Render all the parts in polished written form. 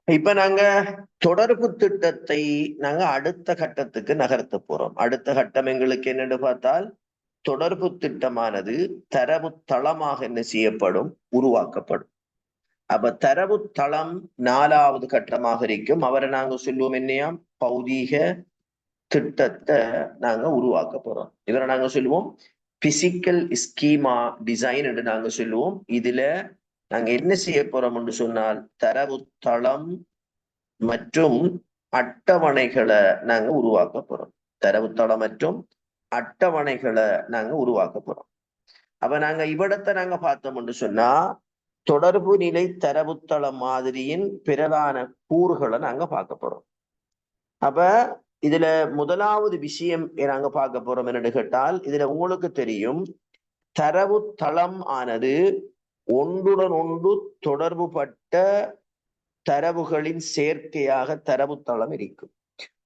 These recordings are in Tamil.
இப்ப நாங்க தொடர்பு திட்டத்தை நாங்க அடுத்த கட்டத்துக்கு நகர்த்த போறோம். அடுத்த கட்டம் எங்களுக்கு என்னன்னு பார்த்தால், தொடர்பு திட்டமானது தரவு தளமாக என்ன செய்யப்படும், உருவாக்கப்படும். அப்ப தரவு தளம் 4வது கட்டமாக இருக்கும். அவரை நாங்க சொல்லுவோம் என்னையாம், பௌதீக திட்டத்தை நாங்க உருவாக்க போறோம். இவரை நாங்க சொல்லுவோம் பிசிக்கல் ஸ்கீமா டிசைன் என்று நாங்க சொல்லுவோம். இதுல நாங்க என்ன செய்ய போறோம் என்று சொன்னால், தரவு தளம் மற்றும் அட்டவணைகளை நாங்க உருவாக்க போறோம். தரவுத்தளம் மற்றும் அட்டவணைகளை நாங்க உருவாக்க போறோம். அப்ப நாங்க இவ்விடத்தை நாங்க பார்த்தோம்னு சொன்னா, தொடர்பு நிலை தரவுத்தளம் மாதிரியின் பிரதான கூறுகளை நாங்க பார்க்க போறோம். அப்ப இதுல முதலாவது விஷயம் நாங்க பார்க்க போறோம் என்னன்னு கேட்டால், இதுல உங்களுக்கு தெரியும் தரவு தளம் ஆனது ஒன்றுடன் ஒன்று தொடர்புபட்ட தரவுகளின் சேர்க்கையாக தரவுத்தளம் இருக்கும்.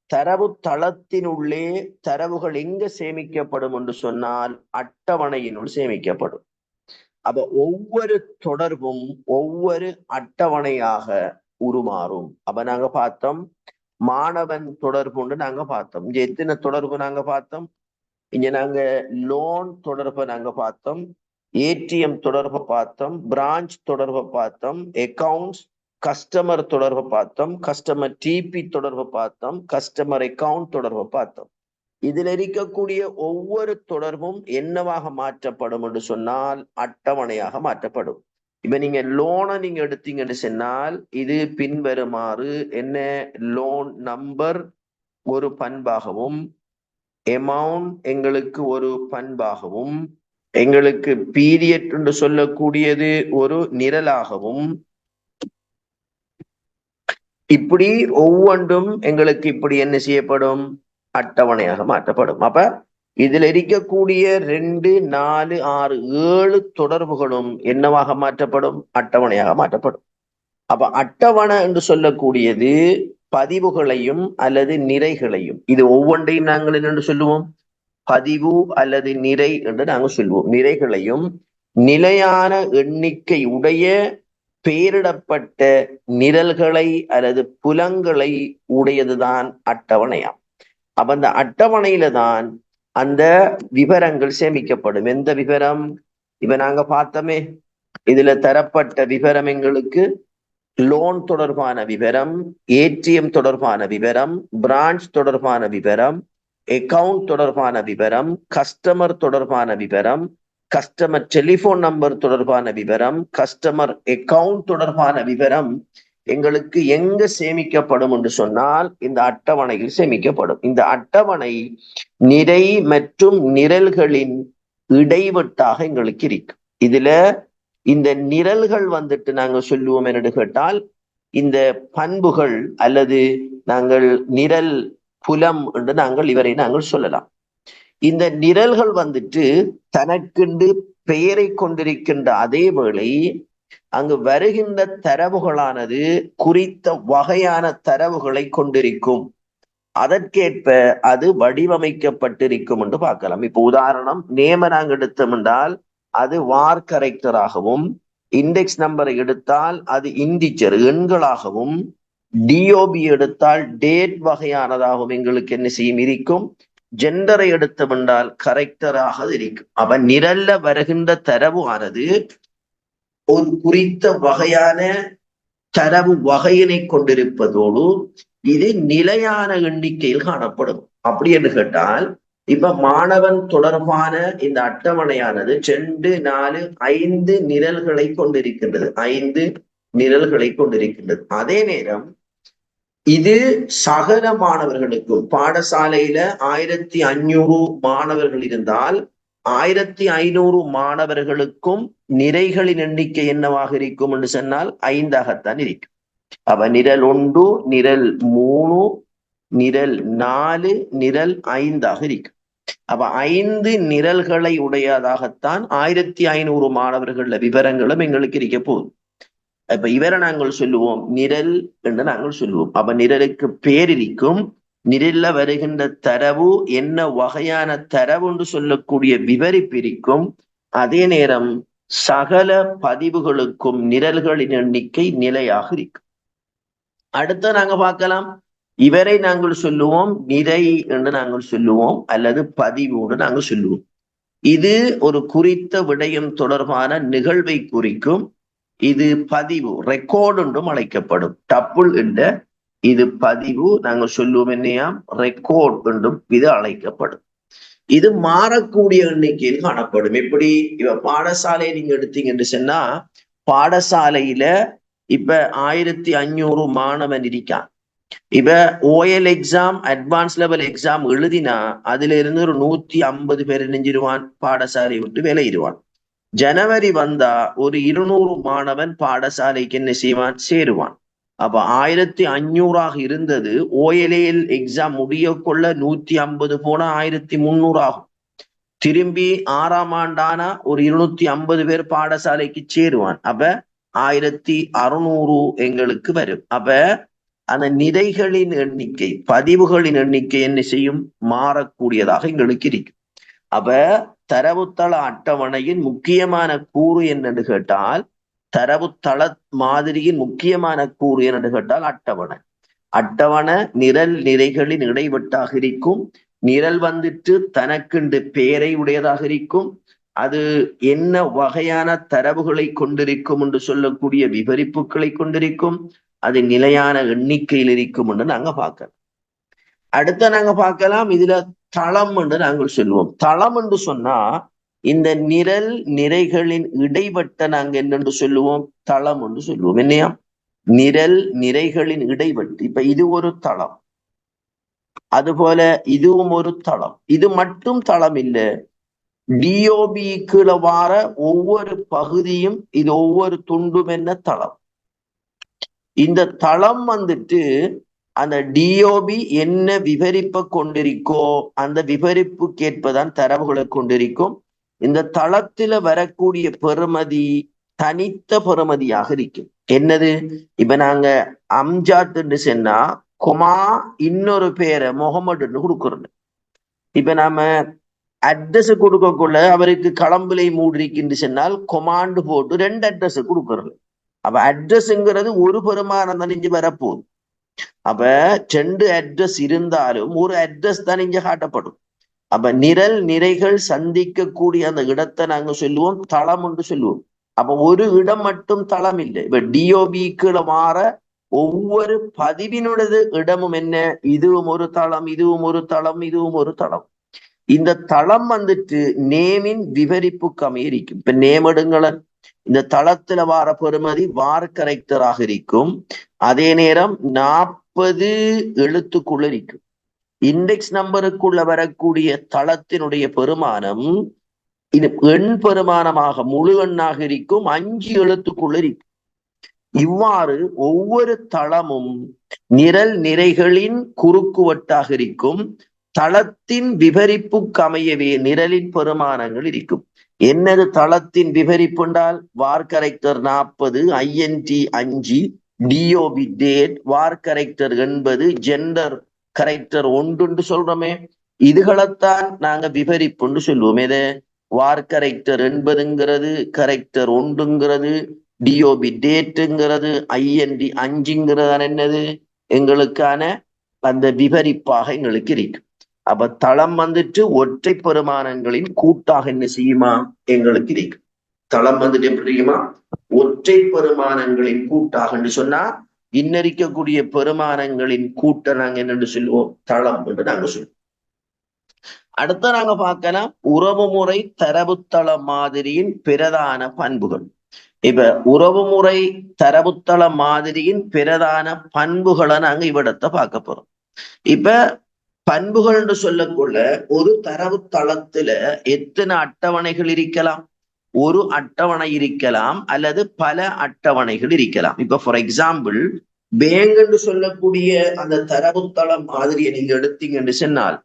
தரவு தளத்தினுள்ளே தரவுகள் எங்க சேமிக்கப்படும் என்று சொன்னால், அட்டவணையினுள் சேமிக்கப்படும். அப்ப ஒவ்வொரு தொடர்பும் ஒவ்வொரு அட்டவணையாக உருமாறும். அப்ப நாங்க பார்த்தோம் மாணவன் தொடர்புன்னு நாங்க பார்த்தோம். இங்க எத்தனை தொடர்பு நாங்க பார்த்தோம்? இங்க நாங்க லோன் தொடர்பை நாங்க பார்த்தோம், ஏடிஎம் தொடர்பை பார்த்தோம், பிரான்ச் தொடர்பை பார்த்தோம், அக்கவுண்ட்ஸ் கஸ்டமர் தொடர்பை பார்த்தோம், கஸ்டமர் டிபி தொடர்பை பார்த்தோம், கஸ்டமர் அக்கவுண்ட் தொடர்பை பார்த்தோம். இதுல இருக்கக்கூடிய ஒவ்வொரு தொடர்பும் என்னவாக மாற்றப்படும் என்று சொன்னால், அட்டவணையாக மாற்றப்படும். இப்ப நீங்க லோனை நீங்க எடுத்தீங்கன்னு சொன்னால், இது பின்வருமாறு என்ன, லோன் நம்பர் ஒரு பண்பாகவும், அமௌண்ட் எங்களுக்கு ஒரு பண்பாகவும், எங்களுக்கு பீரியட் என்று சொல்லக்கூடியது ஒரு நிரலாகவும், இப்படி ஒவ்வொன்றும் எங்களுக்கு இப்படி என்ன செய்யப்படும், அட்டவணையாக மாற்றப்படும். அப்ப இதுல இருக்கக்கூடிய 2, 4, 6, 7 தொடர்புகளும் என்னவாக மாற்றப்படும், அட்டவணையாக மாற்றப்படும். அப்ப அட்டவணை என்று சொல்லக்கூடியது பதிவுகளையும் அல்லது நிறைகளையும், இது ஒவ்வொன்றையும் நாங்கள் என்னென்று சொல்லுவோம், பதிவு அல்லது நிறை என்று நாங்கள் சொல்லுவோம். நிறைகளையும் நிலையான எண்ணிக்கை உடைய பெயரிடப்பட்ட நிரல்களை அல்லது புலங்களை உடையதுதான் அட்டவணையாம். அப்ப அந்த அட்டவணையில தான் அந்த விவரங்கள் சேமிக்கப்படும். எந்த விவரம்? இப்ப நாங்க பார்த்தோமே, இதுல தரப்பட்ட விவரம் எங்களுக்கு லோன் தொடர்பான விவரம், ஏடிஎம் தொடர்பான விவரம், பிரான்ச் தொடர்பான விவரம், அக்கவுண்ட் தொடர்பான விவரம், கஸ்டமர் தொடர்பான விவரம், கஸ்டமர் டெலிபோன் நம்பர் தொடர்பான விவரம், கஸ்டமர் அக்கவுண்ட் தொடர்பான விவரம் எங்களுக்கு எங்க சேமிக்கப்படும் என்று சொன்னால், இந்த அட்டவணையில் சேமிக்கப்படும். இந்த அட்டவணை நிறை மற்றும் நிரல்களின் இடைவெட்டாக எங்களுக்கு இருக்கு. இதுல இந்த நிரல்கள் வந்துட்டு நாங்க சொல்லுவோம் என்று கேட்டால், இந்த பண்புகள் அல்லது நாங்கள் நிரல் புலம் என்று நாங்கள் சொல்லலாம். இந்த நிரல்கள் வந்துட்டு தனக்கென்று பெயரை கொண்டிருக்கின்ற அதே வேளை அங்கு வருகின்ற தரவுகளானது குறித்த வகையான தரவுகளை கொண்டிருக்கும். அதற்கேற்ப அது வடிவமைக்கப்பட்டிருக்கும் என்று பார்க்கலாம். இப்ப உதாரணம், நேம நாங்கள் எடுத்தோம் என்றால் அது வார் கரெக்டராகவும், இண்டெக்ஸ் நம்பரை எடுத்தால் அது இன்டிஜர் எண்களாகவும், டிஓபி எடுத்தால் டேட் வகையானதாகவும் எங்களுக்கு என்ன செய்யும் இருக்கும். ஜெண்டரை எடுத்தோம் என்றால் கரெக்டராக இருக்கும். அப்ப நிரல்ல வருகின்ற தரவு ஆனது ஒரு குறித்த வகையான தரவு வகையினை கொண்டிருப்பதோடு இது நிலையான எண்ணிக்கையில் காணப்படும். அப்படி என்று கேட்டால், இப்ப மாணவன் தொடர்பான இந்த அட்டவணையானது 2, 4, 5 நிரல்களை கொண்டிருக்கின்றது. 5 நிரல்களை கொண்டிருக்கின்றது. அதே நேரம் இது சகல மாணவர்களுக்கும், பாடசாலையில 1500 மாணவர்கள் இருந்தால் 1500 மாணவர்களுக்கும் நிறைகளின் எண்ணிக்கை என்னவாக இருக்கும் என்று சொன்னால் 5ஆகத்தான் இருக்கும். அப்ப நிரல் 1, நிரல் 3, நிரல் 4, நிரல் 5ஆக இருக்கும். அப்ப 5 நிரல்களை உடையதாகத்தான் 1500 மாணவர்கள விவரங்களும் எங்களுக்கு இருக்க போகுது. இப்ப இவரை நாங்கள் சொல்லுவோம் நிரல் என்று நாங்கள் சொல்லுவோம். அப்ப நிரலுக்கு பேர் இருக்கும், நிரல்ல வருகின்ற தரவு என்ன வகையான தரவு என்று சொல்லக்கூடிய விவரிப்பு இருக்கும். அதே நேரம் சகல பதிவுகளுக்கும் நிரல்களின் எண்ணிக்கை நிலையாக இருக்கும். அடுத்த நாங்க பார்க்கலாம், இவரை நாங்கள் சொல்லுவோம் நிறை என்று நாங்கள் சொல்லுவோம், அல்லது பதிவு என்று நாங்கள் சொல்லுவோம். இது ஒரு குறித்த விடயம் தொடர்பான நிகழ்வை குறிக்கும். இது பதிவு, ரெக்கார்டு என்றும் அழைக்கப்படும். டப்புள் என்ற இது பதிவு, நாங்கள் சொல்லுவோம் என்னையாம் ரெக்கார்ட் என்றும் இது அழைக்கப்படும். இது மாறக்கூடிய எண்ணிக்கையில் காணப்படும். எப்படி இப்ப பாடசாலையை நீங்க எடுத்தீங்கன்னு சொன்னா, பாடசாலையில இப்ப 1500 மாணவன் இருக்கான். இப்ப OL exam, advance level exam எழுதினா அதுல இருந்து ஒரு 150 பேர் நெஞ்சிருவான், பாடசாலை விட்டு விளையிடுவான். ஜனவரி வந்தா ஒரு 200 மாணவன் பாடசாலைக்கு என்ன செய்வான், சேருவான். அப்ப 1500 இருந்தது, ஓஎல்ஏஎல் எக்ஸாம் முடிய கொள்ள 150 போனா 1300 ஆகும். திரும்பி 6ஆம் ஆண்டானா ஒரு 250 பேர் பாடசாலைக்கு சேருவான். அப்ப 1600 எங்களுக்கு வரும். அப்ப அந்த நிலைகளின் எண்ணிக்கை, பதிவுகளின் எண்ணிக்கை என்ன செய்யும், மாறக்கூடியதாக எங்களுக்கு இருக்கும். அப்ப தரவுத்தள அட்டவணையின் முக்கியமான கூறு என்னன்னு கேட்டால், தரவுத்தள மாதிரியின் முக்கியமான கூறு என்னன்னு கேட்டால் அட்டவணை. அட்டவணை நிரல் நிறைகளின் இடைவெட்டாக இருக்கும். நிரல் வந்துட்டு தனக்குண்டு பெயரை உடையதாக இருக்கும். அது என்ன வகையான தரவுகளை கொண்டிருக்கும் என்று சொல்லக்கூடிய விவரிப்புகளை கொண்டிருக்கும். அது நிலையான எண்ணிக்கையில் இருக்கும் என்று நாங்க பார்க்கலாம். அடுத்த நாங்க பார்க்கலாம், இதுல தளம் என்று நாங்கள் சொல்லுவோம். தளம் என்று சொன்னா இந்த நிரல் நிறைகளின் இடைவெட்ட நாங்க என்னென்று சொல்லுவோம், தளம் என்று சொல்லுவோம். என்னையா, நிரல் நிறைகளின் இடைவெட்டு. இப்ப இது ஒரு தளம், அதுபோல இதுவும் ஒரு தளம். இது மட்டும் தளம் இல்லை, டிஓபி கீழே வார ஒவ்வொரு பகுதியும், இது ஒவ்வொரு துண்டும் என்ன தளம். இந்த தளம் வந்துட்டு அந்த டிஓபி என்ன விவரிப்பை கொண்டிருக்கோ அந்த விவரிப்புக்கு ஏற்பதான் தரவுகளை கொண்டிருக்கும். இந்த தளத்துல வரக்கூடிய பெறுமதி தனித்த பெறுமதியாக இருக்கும். என்னது, இப்ப நாங்க அம்ஜாத்ன்னு சொன்னா கொமா இன்னொரு பேரை முகமதுன்னு கொடுக்கறது. இப்ப நாம அட்ரஸ் கொடுக்கக்குள்ள அவருக்கு களம்பிலை மூடிருக்குன்னு சொன்னால் கொமாண்டு போட்டு 2 அட்ரஸ் கொடுக்கறது. அப்ப அட்ரஸ்ங்கிறது ஒரு பெருமானம் தனிஞ்சு வரப்போகுது. அப்ப 2 அட்ரஸ் இருந்தாலும் ஒரு அட்ரஸ் தான் இங்க காட்டப்படும். அப்ப நிரல் நிறைகள் சந்திக்கக்கூடிய அந்த இடத்தை நாங்க சொல்லுவோம் தளம் என்று சொல்லுவோம். அப்ப ஒரு இடம் மட்டும் தளம் இல்லை. இப்ப டிஓபிக்குள்ள மாற ஒவ்வொரு பதிவினுடைய இடமும் என்ன, இதுவும் ஒரு தளம், இதுவும் ஒரு தளம், இதுவும் ஒரு தளம். இந்த தளம் வந்துட்டு நேமின் விவரிப்புக்கு அமையிருக்கும். இப்ப நேம் எடுங்களன், இந்த தளத்துல வார பெறுமதி வார் கரெக்டராக இருக்கும். அதே நேரம் 40 எழுத்துக்குள்ள இருக்கும். இண்டெக்ஸ் நம்பருக்குள்ள வரக்கூடிய தளத்தினுடைய பெருமானம் இது எண் பெருமானமாக முழு எண்ணாக இருக்கும், 5 எழுத்துக்குள்ள இருக்கும். இவ்வாறு ஒவ்வொரு தளமும் நிரல் நிறைகளின் குறுக்குவட்டாக இருக்கும். தளத்தின் விவரிப்புக்கு அமையவே நிரலின் பெருமானங்கள் இருக்கும். என்னது தளத்தின் விவரிப்பு என்றால், வார் கரெக்டர் 40, ஐஎன்டி 5, டிஓபி டேட், வார் கரெக்டர் 80, ஜெண்டர் கரெக்டர் 1 சொல்றோமே, இதுகளைத்தான் நாங்க விவரிப்புன்னு சொல்லுவோம். எது, வார் கரெக்டர் 80ங்கிறது, கரெக்டர் 1ங்கிறது, டிஓபி டேட்டுங்கிறது, ஐஎன்டி 5ங்கிறது என்னது, எங்களுக்கான அந்த விவரிப்பாக எங்களுக்கு இருக்கு. அப்ப தளம் வந்துட்டு ஒற்றை பெருமானங்களின் கூட்டாக என்ன செய்யுமா, எங்களுக்கு இருக்கு. தளம் வந்துட்டு எப்படி தெரியுமா, ஒற்றை பெருமானங்களின் கூட்டாக சொன்னா இன்னரிக்கக்கூடிய பெருமானங்களின் கூட்ட நாங்க என்னென்று சொல்லுவோம், தளம் என்று நாங்க சொல்லுவோம். அடுத்த நாங்க பார்க்கலாம் உறவுமுறை தரவுத்தள மாதிரியின் பிரதான பண்புகள். இப்ப உறவுமுறை தரவுத்தள மாதிரியின் பிரதான பண்புகளை நாங்க இவ்விடத்தை பார்க்க போறோம். இப்ப பண்புகள் என்று சொல்லக்குள்ள ஒரு தரவுத்தளத்துல எத்தனை அட்டவணைகள் இருக்கலாம், ஒரு அட்டவணை இருக்கலாம் அல்லது பல அட்டவணைகள் இருக்கலாம். இப்ப ஃபார் எக்ஸாம்பிள் பேங்க் என்று சொல்லக்கூடிய அந்த தரவுத்தளம் மாதிரியை நீங்க எடுத்தீங்கன்னு சொன்னால்,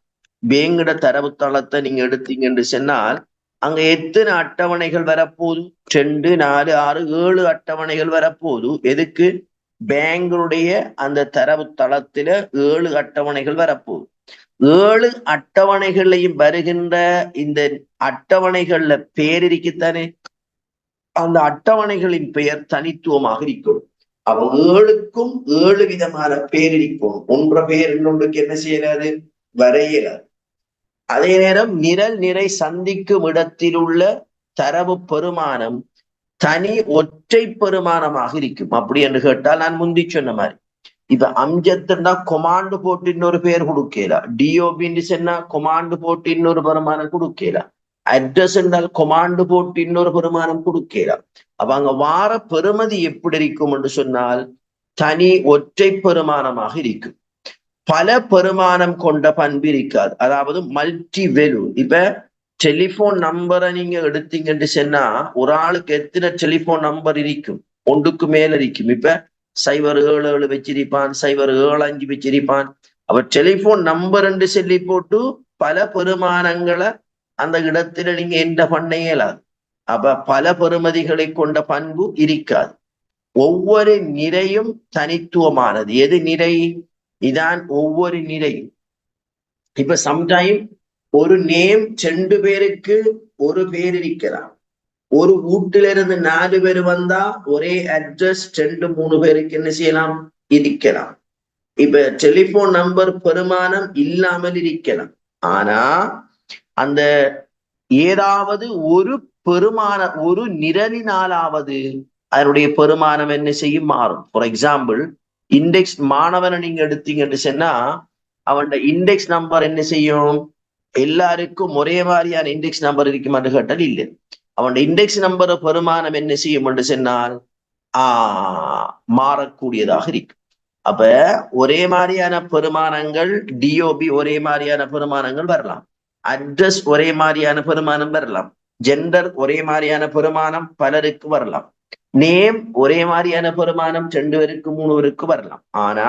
பேங்கோட தரவுத்தளத்தை நீங்க எடுத்தீங்கன்னு சொன்னால் அங்க எத்தனை அட்டவணைகள் வரப்போகுது, 2, 4, 6, 7 அட்டவணைகள் வரப்போகுது. எதுக்கு, பேங்குடைய அந்த தரவுத்தளத்துல 7 அட்டவணைகள் வரப்போகுது. 7 அட்டவணைகளையும் வருகின்ற இந்த அட்டவணைகள்ல பேர் இருக்குத்தானே, அந்த அட்டவணைகளின் பெயர் தனித்துவமாக இருக்கும். அப்ப 7க்கும் 7 விதமான பேர் இருக்கும். ஒன்ற பேர் இன்னொன்றுக்கு என்ன செய்யலாது, வரையலாது. அதே நேரம் நிரல் நிறை சந்திக்கும் இடத்தில் உள்ள தரவு பெருமானம் தனி ஒற்றை பெருமானமாக இருக்கும். அப்படி என்று கேட்டால் நான் முந்தி சொன்ன மாதிரி இப்ப அம்ஜத்துன்னா கொமாண்டு போட்டு இன்னொரு பேர் கொடுக்கல, டிஓபின்னு சொன்னா கொமாண்டு போட்டு இன்னொரு பெருமானம் கொடுக்கல, அட்ரஸ் என்றால் கொமாண்டு போட்டு இன்னொரு பெருமானம் கொடுக்கல. அப்ப அங்க வார பெருமதி எப்படி இருக்கும் என்று சொன்னால் தனி ஒற்றை பெருமானமாக இருக்கும். பல பெருமானம் கொண்ட பண்பு இருக்காது. அதாவது மல்டி வேல்யூ. இப்ப டெலிபோன் நம்பரை நீங்க எடுத்தீங்கன்னு சொன்னா ஒரு ஆளுக்கு எத்தனை டெலிபோன் நம்பர் இருக்கும், ஒன்றுக்கு மேல இருக்கும். இப்ப 077 வச்சிருப்பான், 075 வச்சிருப்பான். அப்ப டெலிபோன் நம்பர் என்று சொல்லி போட்டு பல பெருமானங்களை அந்த இடத்துல நீங்க என்ன பண்ண இயலாது. அப்ப பல பெருமதிகளை கொண்ட பண்பு இருக்காது. ஒவ்வொரு நிறையும் தனித்துவமானது. எது நிறை? இதான் ஒவ்வொரு நிறையும். இப்ப சம்டைம் ஒரு நேம் 2 பேருக்கு ஒரு பேர் இருக்கலாம். ஒரு வீட்டிலிருந்து 4 பேர் வந்தா ஒரே அட்ரஸ் 2 3 பேருக்கு என்ன செய்யலாம், இருக்கலாம். இப்ப டெலிபோன் நம்பர் பெருமானம் இல்லாமல் இருக்கலாம். ஆனா அந்த ஏதாவது ஒரு ஒரு நிரலினாலாவது அதனுடைய பெருமானம் என்ன செய்யும், மாறும். ஃபார் எக்ஸாம்பிள் இண்டெக்ஸ் மாணவனை நீங்க எடுத்தீங்கன்னு சொன்னா அவன் இண்டெக்ஸ் நம்பர் என்ன செய்யும், எல்லாருக்கும் ஒரே மாதிரியான இண்டெக்ஸ் நம்பர் இருக்குமான்னு கேட்டால் இல்லை. அவன் இண்டெக்ஸ் நம்பர் பெருமானம் என்ன செய்யும் என்று சொன்னால் மாறக்கூடியதாக இருக்கு. அப்ப ஒரே மாதிரியான பெருமானங்கள் டிஓபி ஒரே மாதிரியான பெருமானங்கள் வரலாம், அட்ரஸ் ஒரே மாதிரியான பெருமானம் வரலாம், ஜெண்டர் ஒரே மாதிரியான பெருமானம் பலருக்கு வரலாம், நேம் ஒரே மாதிரியான பெருமானம் 2 பேருக்கு 3 பேருக்கு வரலாம். ஆனா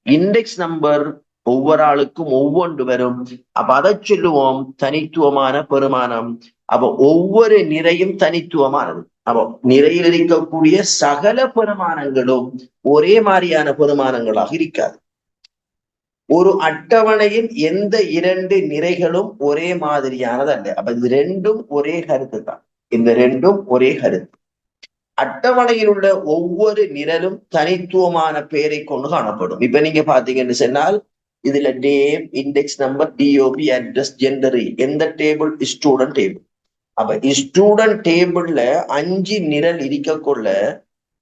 இண்டெக்ஸ் நம்பர் ஒவ்வொரு ஆளுக்கும் ஒவ்வொன்று வரும். அப்ப அதை சொல்லுவோம் தனித்துவமான பெருமானம். அப்ப ஒவ்வொரு நிறையும் தனித்துவமானது. அப்போ நிறையில் இருக்கக்கூடிய சகல பெருமானங்களும் ஒரே மாதிரியான பெருமானங்களாக இருக்காது. ஒரு அட்டவணையின் எந்த 2 நிறைகளும் ஒரே மாதிரியானது அல்ல. அப்ப இது ரெண்டும் ஒரே கருத்து தான். இந்த ரெண்டும் ஒரே கருத்து. அட்டவணையில் உள்ள ஒவ்வொரு நிரலும் தனித்துவமான பெயரை கொண்டு காணப்படும். இப்ப நீங்க பாத்தீங்கன்னு சொன்னால் இதுல name, index number, DOP, address, gender, எந்த டேபிள், ஸ்டூடெண்ட் டேபிள். அப்ப ஸ்டூடெண்ட் டேபிள்ல 5 நிரல் இருக்கக்குள்ள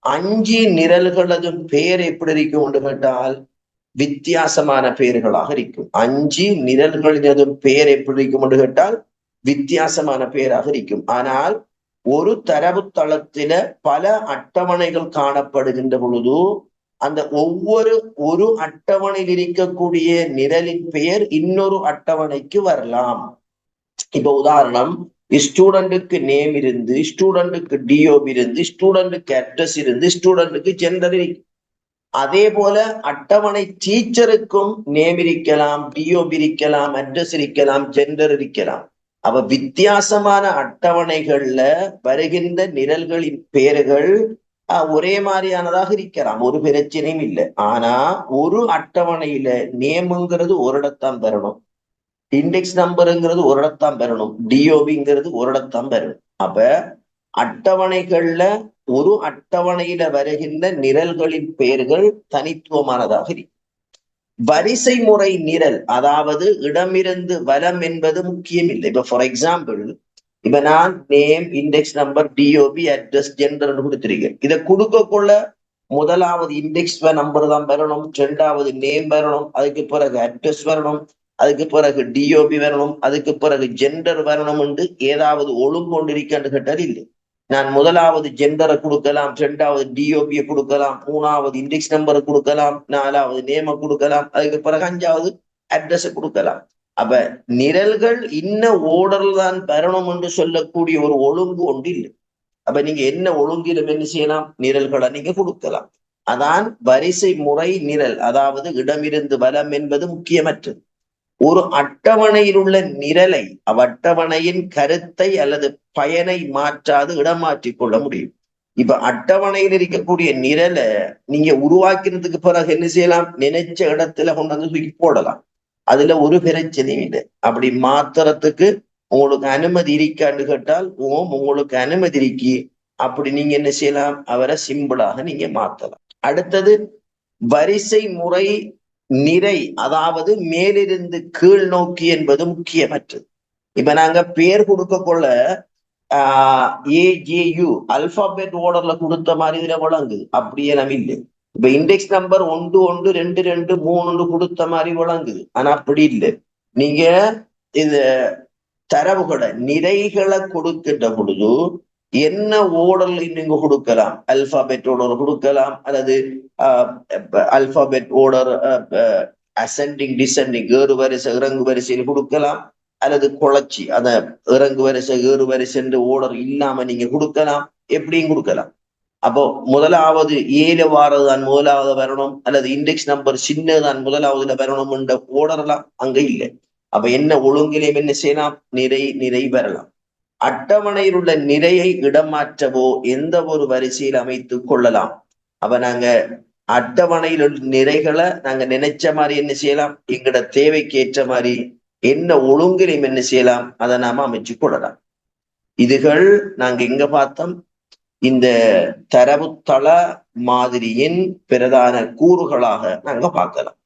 5 நிரல்களதும் பெயர் எப்படி இருக்கும் கேட்டால் வித்தியாசமான பெயர்களாக இருக்கும். 5 நிரல்களினதும் பெயர் எப்படி இருக்கும் என்று கேட்டால் வித்தியாசமான பெயராக இருக்கும். ஆனால் ஒரு தரவுத்தளத்தில பல அட்டவணைகள் காணப்படுகின்ற பொழுது அந்த ஒரு அட்டவணையில் இருக்கக்கூடிய நிரலின் பெயர் இன்னொரு அட்டவணைக்கு வரலாம். இப்ப உதாரணம், ஸ்டூடெண்ட்டுக்கு நேம் இருந்து, ஸ்டூடெண்ட்டுக்கு டிஓபி இருந்து, ஸ்டூடெண்ட்டுக்கு அட்ரஸ் இருந்து, ஸ்டூடெண்ட்டுக்கு ஜெண்டர் இருக்கு. அதே போல அட்டவணை டீச்சருக்கும் நேம் இருக்கலாம், டிஓபி இருக்கலாம், அட்ரஸ் இருக்கலாம், ஜெண்டர் இருக்கலாம். அப்ப வித்தியாசமான அட்டவணைகள்ல வருகின்ற நிரல்களின் பெயர்கள் ஒரே மாதிரியானதாக இருக்கலாம், ஒரு பிரச்சனையும் இல்லை. ஆனா ஒரு அட்டவணையில நேம்ங்கிறது ஒரு இடத்தான் பெறணும், இண்டெக்ஸ் நம்பருங்கிறது ஒரு இடத்தான் பெறணும், டிஓபிங்கிறது ஒரு இடத்தான் பெறணும். அப்ப அட்டவணைகள்ல ஒரு அட்டவணையில வருகின்ற நிரல்களின் பெயர்கள் தனித்துவமானதாக இருக்கு. வரிசை முறை நிரல், அதாவது இடமிருந்து வலம் என்பது முக்கியம் இல்லை. இப்ப ஃபார் எக்ஸாம்பிள், இப்ப நான் name, index number, DOP, address, gender கொடுத்திருக்கேன். இதை கொடுக்கக்குள்ள முதலாவது இண்டெக்ஸ் நம்பர் தான் வரணும், 2வது நேம் வரணும், அதுக்கு பிறகு அட்ரஸ் வரணும், அதுக்கு பிறகு டிஓபி வரணும், அதுக்கு பிறகு ஜெண்டர் வரணும் என்று ஏதாவது ஒழுங்கு கொண்டிருக்கான்னு கேட்டால் இல்லை. நான் முதலாவது ஜெண்டரை கொடுக்கலாம், 2வது டிஓபியை கொடுக்கலாம், 3வது இண்டெக்ஸ் நம்பரை கொடுக்கலாம், 4வது நேம கொடுக்கலாம், அதுக்கு பிறகு 5வது அட்ரஸை கொடுக்கலாம். அப்ப நிரல்கள் இன்ன ஓர்டர்ல தான் பெறணும் என்று சொல்லக்கூடிய ஒரு ஒழுங்கு ஒன்று இல்லை. அப்ப நீங்க என்ன ஒழுங்கிலும் என்ன செய்யலாம், நிரல்களை நீங்க கொடுக்கலாம். அதான் வரிசை முறை நிரல், அதாவது இடமிருந்து வலம் என்பது முக்கியமற்றது. ஒரு அட்டவணையில் உள்ள நிரலை அவ்வட்டவணையின் கருத்தை அல்லது பயனை மாற்றாது இடமாற்றிக் கொள்ள முடியும். இப்ப அட்டவணையில் இருக்கக்கூடிய நிரலை நீங்க உருவாக்கினதுக்கு பிறகு என்ன செய்யலாம், நினைச்ச இடத்துல கொண்டு வந்து தூக்கி போடலாம். அதுல ஒரு பிரச்சனையும் இல்லை. அப்படி மாத்துறதுக்கு உங்களுக்கு அனுமதி இருக்கான்னு கேட்டால் உங்களுக்கு அனுமதி இருக்கு. அப்படி நீங்க என்ன செய்யலாம், அவரை சிம்பிளாக நீங்க மாத்தலாம். அடுத்தது வரிசை முறை நிறை, அதாவது மேலிருந்து கீழ் நோக்கி என்பது முக்கியமற்றது. இப்ப நாங்க பேர் கொடுக்க கொள்ள ஏஜேயு அல்பாபெட் ஓர்டர்ல கொடுத்த மாதிரி இதுல வழங்குது, அப்படியே நம்ம இல்லை. இப்ப இண்டெக்ஸ் நம்பர் 1 1 2 2 3 கொடுத்த மாதிரி வழங்குது, ஆனா அப்படி இல்லை. நீங்க இது தரவுகளை நிறைகளை கொடுக்கின்ற பொழுது என்ன ஓர்டர்ல நீங்க கொடுக்கலாம், அல்பாபெட் ஓர்டர் கொடுக்கலாம், அல்லது அல்பாபெட் ஓர்டர் அசெண்டிங் டிசெண்டிங் ஏறு வரிசை இறங்கு வரிசையில் கொடுக்கலாம், அல்லது குழச்சி அத இறங்கு வரிசை ஏறு வரிசை என்று ஓர்டர் இல்லாம நீங்க கொடுக்கலாம், எப்படியும் கொடுக்கலாம். அப்போ முதலாவது ஏழு வாரதான் முதலாவது வரணும், அல்லது இண்டெக்ஸ் நம்பர் சின்னதான் முதலாவதுல வரணும் என்ற ஓர்டர்லாம் அங்க இல்லை. அப்ப என்ன ஒழுங்கிலையும் என்ன செய்யலாம், நிறை வரலாம். அட்டவணையில் உள்ள நிறையை இடமாற்றவோ எந்த ஒரு வரிசையில் அமைத்துக் கொள்ளலாம். அப்ப நாங்க அட்டவணையில் உள்ள நிறைகளை நாங்க நினைச்ச மாதிரி என்ன செய்யலாம், எங்கட தேவைக்கு ஏற்ற மாதிரி என்ன ஒழுங்கிலையும் என்ன செய்யலாம், அதை நாம அமைச்சு கொள்ளலாம். இதுகள் நாங்க எங்க பார்த்தோம், இந்த தரவுத்தள மாதிரியின் பிரதான கூறுகளாக நாங்க பார்க்கலாம்.